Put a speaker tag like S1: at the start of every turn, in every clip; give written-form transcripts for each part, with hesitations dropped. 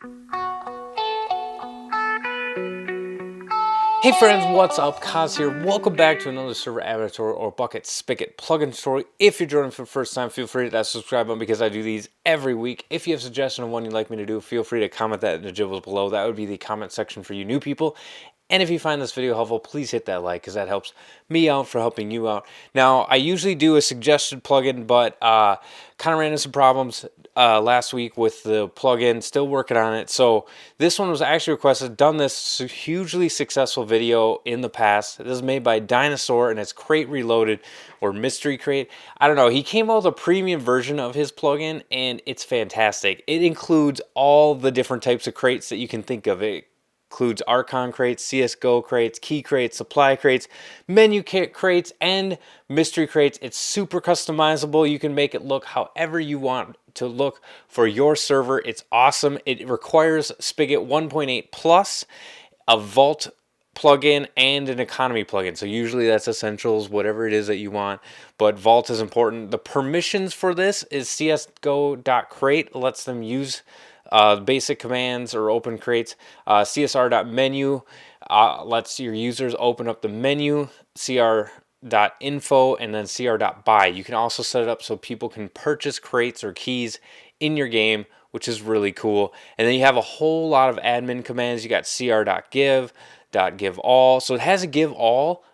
S1: Hey friends, what's up? Kaz here. Welcome back to another server avatar or bucket spigot plugin story. If you're joining for the first time, feel free to hit that subscribe button because I do these every week. If you have a suggestion of one you'd like me to do, feel free to comment that in the gibbles below. That would be the comment section for you new people. And if you find this video helpful, please hit that like because that helps me out for helping you out. Now, I usually do a suggested plugin, but kind of ran into some problems last week with the plugin. Still working on it. So this one was actually requested. Done this hugely successful video in the past. This is made by Dinosaur and it's Crate Reloaded or Mystery Crate. I don't know. He came out with a premium version of his plugin and it's fantastic. It includes all the different types of crates that you can think of. It includes Archon crates, CSGO crates, key crates, supply crates, menu kit crates, and mystery crates. It's super customizable. You can make it look however you want to look for your server. It's awesome. It requires Spigot 1.8 plus, a Vault plugin, and an economy plugin. So usually that's essentials, whatever it is that you want, but Vault is important. The permissions for this is csgo.crate lets them use basic commands or open crates. CSR.menu lets your users open up the menu. CR.info and then CR.buy. You can also set it up so people can purchase crates or keys in your game, which is really cool. And then you have a whole lot of admin commands. You got CR.give, .give all. So it has a give all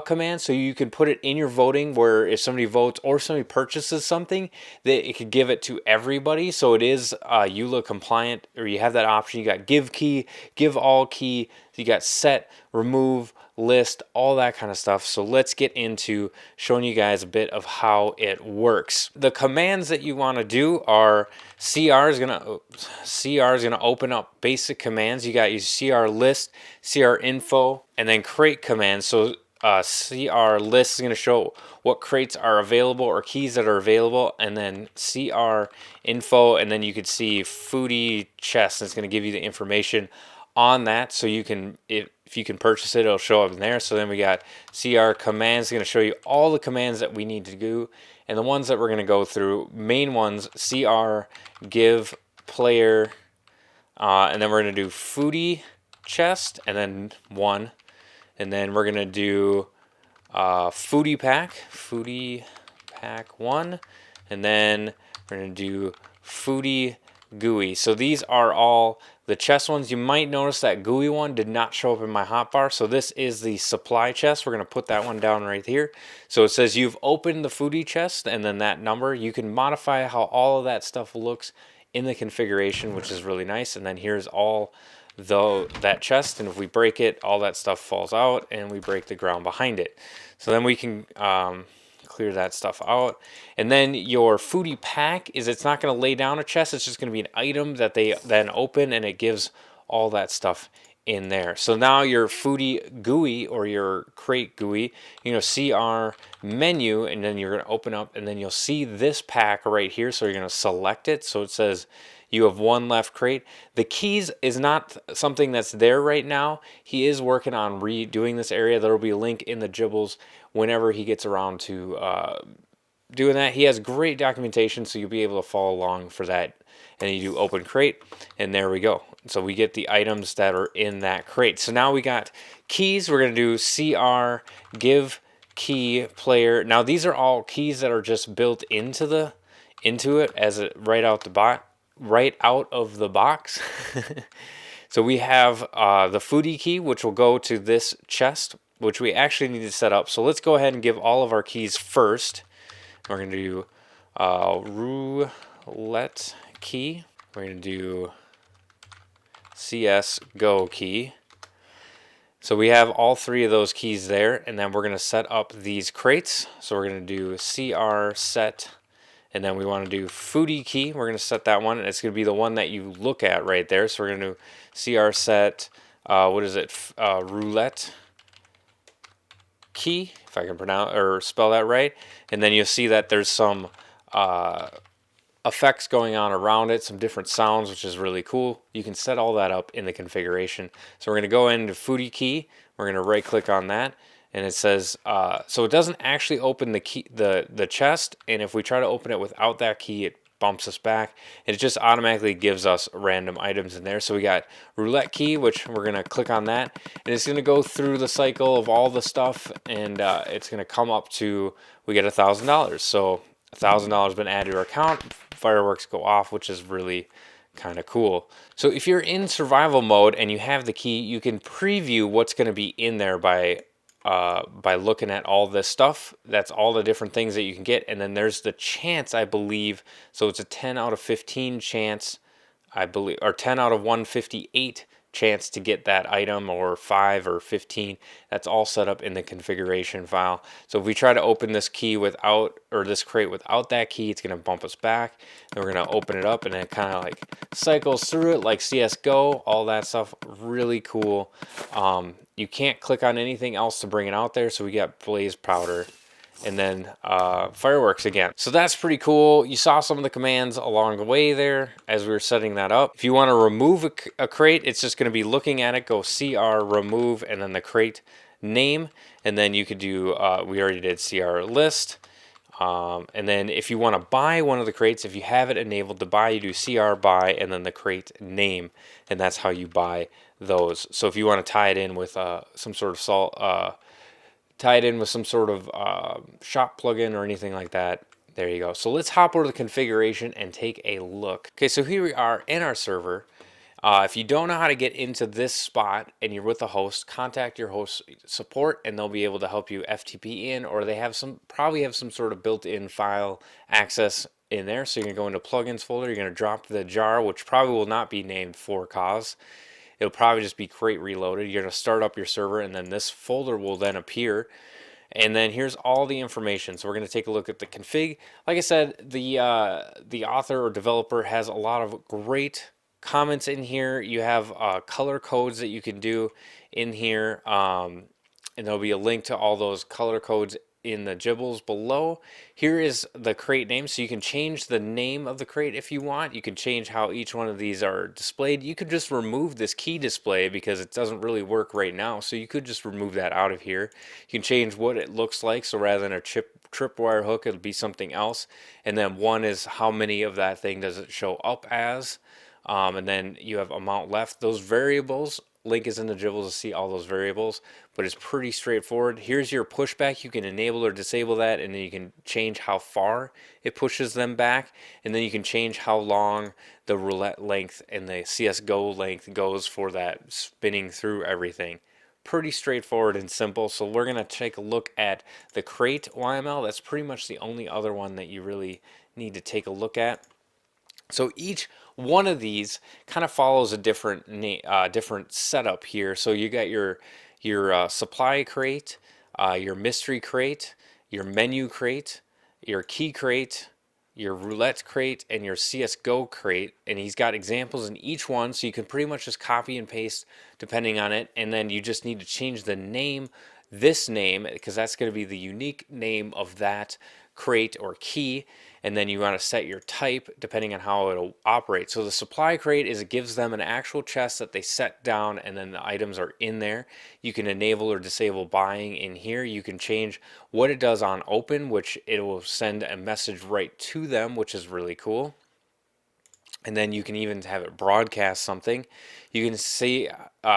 S1: command, so you can put it in your voting where if somebody votes or somebody purchases something, that it could give it to everybody. So it is EULA compliant, or you have that option. You got give key, give all key, you got set, remove, list, all that kind of stuff. So let's get into showing you guys a bit of how it works. The commands that you want to do are CR is gonna open up basic commands. You got your CR list, CR info, and then crate commands. So CR list is going to show what crates are available or keys that are available, and then CR info, and then you could see foodie chest, and it's going to give you the information on that, so you can, if you can purchase it, it'll show up in there. So then we got CR commands, going to show you all the commands that we need to do, and the ones that we're going to go through, main ones, CR give player, and then we're going to do foodie chest, and then one. And then we're going to do foodie pack 1. And then we're going to do foodie GUI. So these are all the chest ones. You might notice that GUI one did not show up in my hotbar. So this is the supply chest. We're going to put that one down right here. So it says you've opened the foodie chest and then that number. You can modify how all of that stuff looks in the configuration, which is really nice. And then here's all that chest, and if we break it, all that stuff falls out and we break the ground behind it. So then we can clear that stuff out. And then your foodie pack is, it's not going to lay down a chest, it's just going to be an item that they then open, and it gives all that stuff in there. So now your foodie GUI or your crate GUI, CR menu, and then you're going to open up, and then you'll see this pack right here. So you're going to select it. So it says you have one left crate. The keys is not something that's there right now. He is working on redoing this area. There will be a link in the gibbles whenever he gets around to doing that. He has great documentation, so you'll be able to follow along for that. And you do open crate, and there we go. So we get the items that are in that crate. So now we got keys. We're going to do CR give key player. Now these are all keys that are just built into it as a right out of the box. So we have the foodie key, which will go to this chest, which we actually need to set up. So let's go ahead and give all of our keys first. We're going to do roulette key. We're going to do CSGO key. So we have all three of those keys there, and then we're going to set up these crates. So we're going to do CR set, and then we want to do foodie key. We're going to set that one, and it's going to be the one that you look at right there. So we're going to do CR set, roulette key, if I can pronounce or spell that right. And then you'll see that there's some effects going on around it, some different sounds, which is really cool. You can set all that up in the configuration. So we're going to go into foodie key. We're going to right click on that, and it says so it doesn't actually open the key, the chest, and if we try to open it without that key, bumps us back, and it just automatically gives us random items in there. So we got roulette key, which we're gonna click on that, and it's gonna go through the cycle of all the stuff, and it's gonna come up to, we get $1,000. So $1,000 been added to our account. Fireworks go off, which is really kind of cool. So if you're in survival mode and you have the key, you can preview what's going to be in there by looking at all this stuff. That's all the different things that you can get. And then there's the chance, I believe, so it's a 10 out of 15 chance, I believe, or 10 out of 158 chance to get that item, or 5 or 15. That's all set up in the configuration file. So if we try to open this key without, or this crate without that key, it's going to bump us back. Then we're going to open it up, and it kind of like cycles through it like CSGO, all that stuff. Really cool. You can't click on anything else to bring it out there. So we got blaze powder, and then fireworks again. So that's pretty cool. You saw some of the commands along the way there as we were setting that up. If you want to remove a crate, it's just going to be looking at it, go CR remove, and then the crate name. And then you could do, we already did CR list. And then if you want to buy one of the crates, if you have it enabled to buy, you do CR buy and then the crate name, and that's how you buy those. So if you want to tie it in with some sort of shop plugin or anything like that, there you go. So let's hop over to the configuration and take a look. Okay, so here we are in our server. If you don't know how to get into this spot and you're with a host, contact your host support and they'll be able to help you FTP in, or they have probably have some sort of built-in file access in there. So you're gonna go into plugins folder, you're gonna drop the jar, which probably will not be named for cause. It'll probably just be crate reloaded. You're gonna start up your server, and then this folder will then appear. And then here's all the information. So we're going to take a look at the config. Like I said, the author or developer has a lot of great comments in here. You have color codes that you can do in here, and there'll be a link to all those color codes in the gibbles below. Here is the crate name, so you can change the name of the crate if you want. You can change how each one of these are displayed. You could just remove this key display because it doesn't really work right now, so you could just remove that out of here. You can change what it looks like, so rather than a tripwire hook, it'll be something else. And then 1 is how many of that thing does it show up as, and then you have amount left. Those variables, link is in the gibbles to see all those variables, but it's pretty straightforward. Here's your pushback. You can enable or disable that, and then you can change how far it pushes them back, and then you can change how long the roulette length and the CSGO length goes for that spinning through everything. Pretty straightforward and simple. So we're going to take a look at the crate YML. That's pretty much the only other one that you really need to take a look at. So each one of these kind of follows a different setup here. So you got your supply crate, your mystery crate, your menu crate, your key crate, your roulette crate, and your CSGO crate. And he's got examples in each one, so you can pretty much just copy and paste depending on it. And then you just need to change the name, this name, because that's going to be the unique name of that crate or key. And then you want to set your type depending on how it'll operate. So the supply crate is, it gives them an actual chest that they set down, and then the items are in there. You can enable or disable buying in here. You can change what it does on open, which it will send a message right to them, which is really cool. And then you can even have it broadcast something. You can see,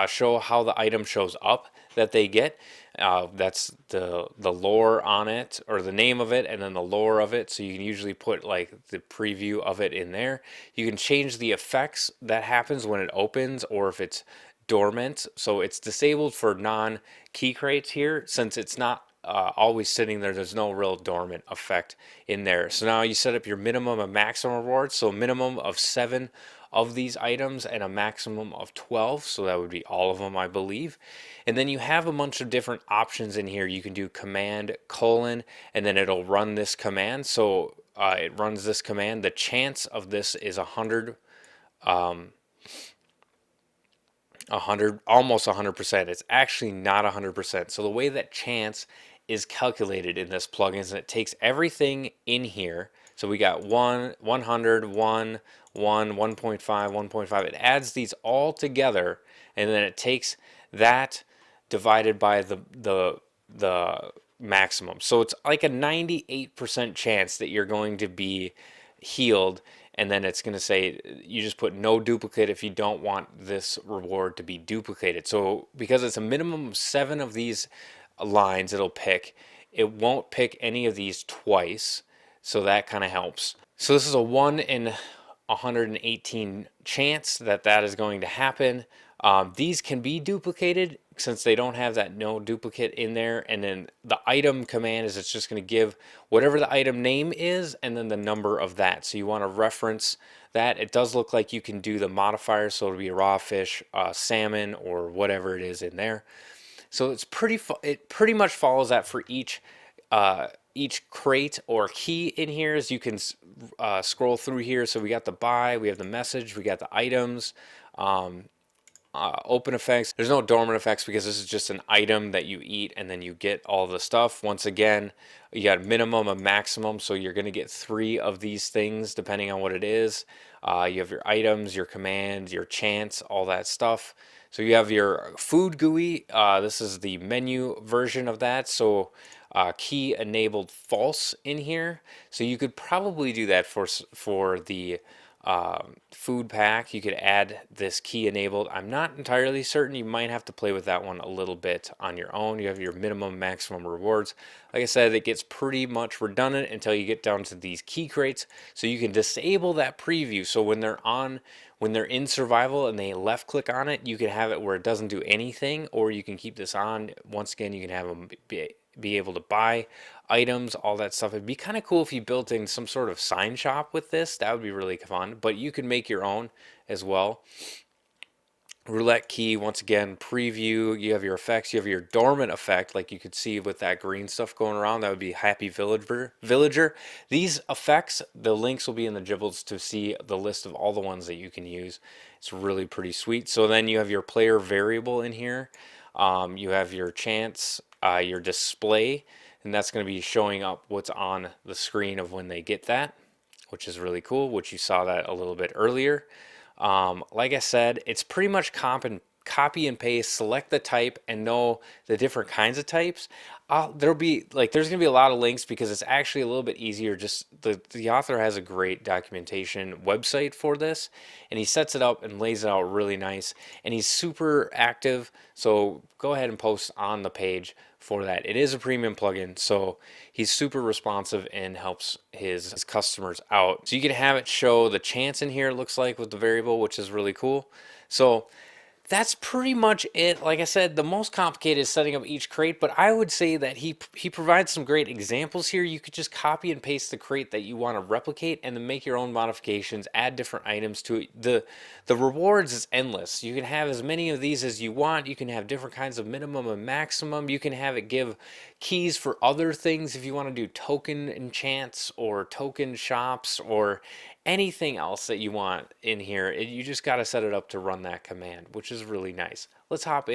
S1: show how the item shows up that they get. That's the lore on it, or the name of it, and then the lore of it. So you can usually put like the preview of it in there. You can change the effects that happens when it opens, or if it's dormant. So it's disabled for non-key crates here, since it's not always sitting there. There's no real dormant effect in there. So now you set up your minimum and maximum rewards. So a minimum of 7 of these items and a maximum of 12. So that would be all of them, I believe. And then you have a bunch of different options in here. You can do command : and then it'll run this command. So it runs this command. The chance of this is 100, almost 100%. It's actually not 100%. So the way that chance is calculated in this plugin is, it takes everything in here. So we got 1, 100, 1, 1.5, 1.5. It adds these all together, and then it takes that divided by the maximum. So it's like a 98% chance that you're going to be healed, and then it's going to say you just put no duplicate if you don't want this reward to be duplicated. So because it's a minimum of 7 of these lines it'll pick, it won't pick any of these twice, so that kind of helps. So this is a 1 in 118 chance that that is going to happen. These can be duplicated since they don't have that no duplicate in there. And then the item command is it's just going to give whatever the item name is and then the number of that. So you want to reference that. It does look like you can do the modifiers, so it'll be a raw fish, salmon, or whatever it is in there. So it's it pretty much follows that for each crate or key in here. As you can scroll through here, so we got the buy, we have the message, we got the items, open effects. There's no dormant effects because this is just an item that you eat and then you get all the stuff. Once again, you got minimum and maximum, so you're going to get 3 of these things depending on what it is. You have your items, your commands, your chants, all that stuff. So you have your food GUI. This is the menu version of that. So key enabled false in here. So you could probably do that for the food pack. You could add this key enabled. I'm not entirely certain. You might have to play with that one a little bit on your own. You have your minimum maximum rewards. Like I said, it gets pretty much redundant until you get down to these key crates. So you can disable that preview. So when they're in survival and they left click on it, you can have it where it doesn't do anything, or you can keep this on. Once again, you can have them be able to buy items, all that stuff. It'd be kind of cool if you built in some sort of sign shop with this. That would be really fun, but you can make your own as well. Roulette key, once again, preview. You have your effects. You have your dormant effect, like you could see with that green stuff going around. That would be happy villager. These effects, the links will be in the gibbles to see the list of all the ones that you can use. It's really pretty sweet. So then you have your player variable in here. You have your chance, your display, and that's going to be showing up what's on the screen of when they get that, which is really cool, which you saw that a little bit earlier. Like I said, it's pretty much copy and paste, select the type, and know the different kinds of types. There's gonna be a lot of links because it's actually a little bit easier. Just the author has a great documentation website for this, and he sets it up and lays it out really nice. And he's super active, so go ahead and post on the page for that. It is a premium plugin, so he's super responsive and helps his customers out. So you can have it show the chance in here, it looks like, with the variable, which is really cool. So that's pretty much it. Like I said, the most complicated is setting up each crate, but I would say that he provides some great examples here. You could just copy and paste the crate that you want to replicate and then make your own modifications, add different items to it. The rewards is endless. You can have as many of these as you want. You can have different kinds of minimum and maximum. You can have it give keys for other things if you want to do token enchants or token shops or anything else that you want in here. You just got to set it up to run that command, which is really nice. Let's hop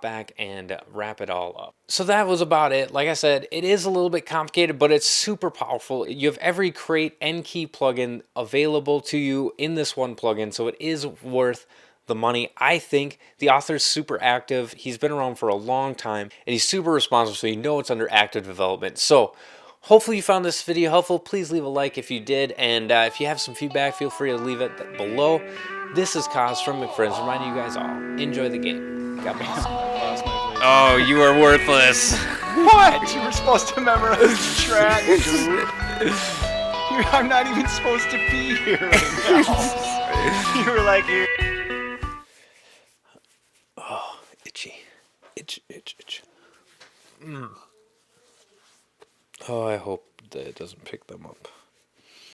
S1: back and wrap it all up. So that was about it. Like I said, it is a little bit complicated, but it's super powerful. You have every crate and key plugin available to you in this one plugin, so it is worth the money. I think the author's super active. He's been around for a long time, and he's super responsive, so you know it's under active development. So hopefully you found this video helpful. Please leave a like if you did, and if you have some feedback, feel free to leave it below. This is Kaz from McFriends, reminding you guys all, enjoy the game. God bless. Oh, you are worthless.
S2: What? You were supposed to memorize the track, dude. I'm not even supposed to be here right now. You were like, here.
S1: Oh, itchy. Itch. Oh, I hope that it doesn't pick them up.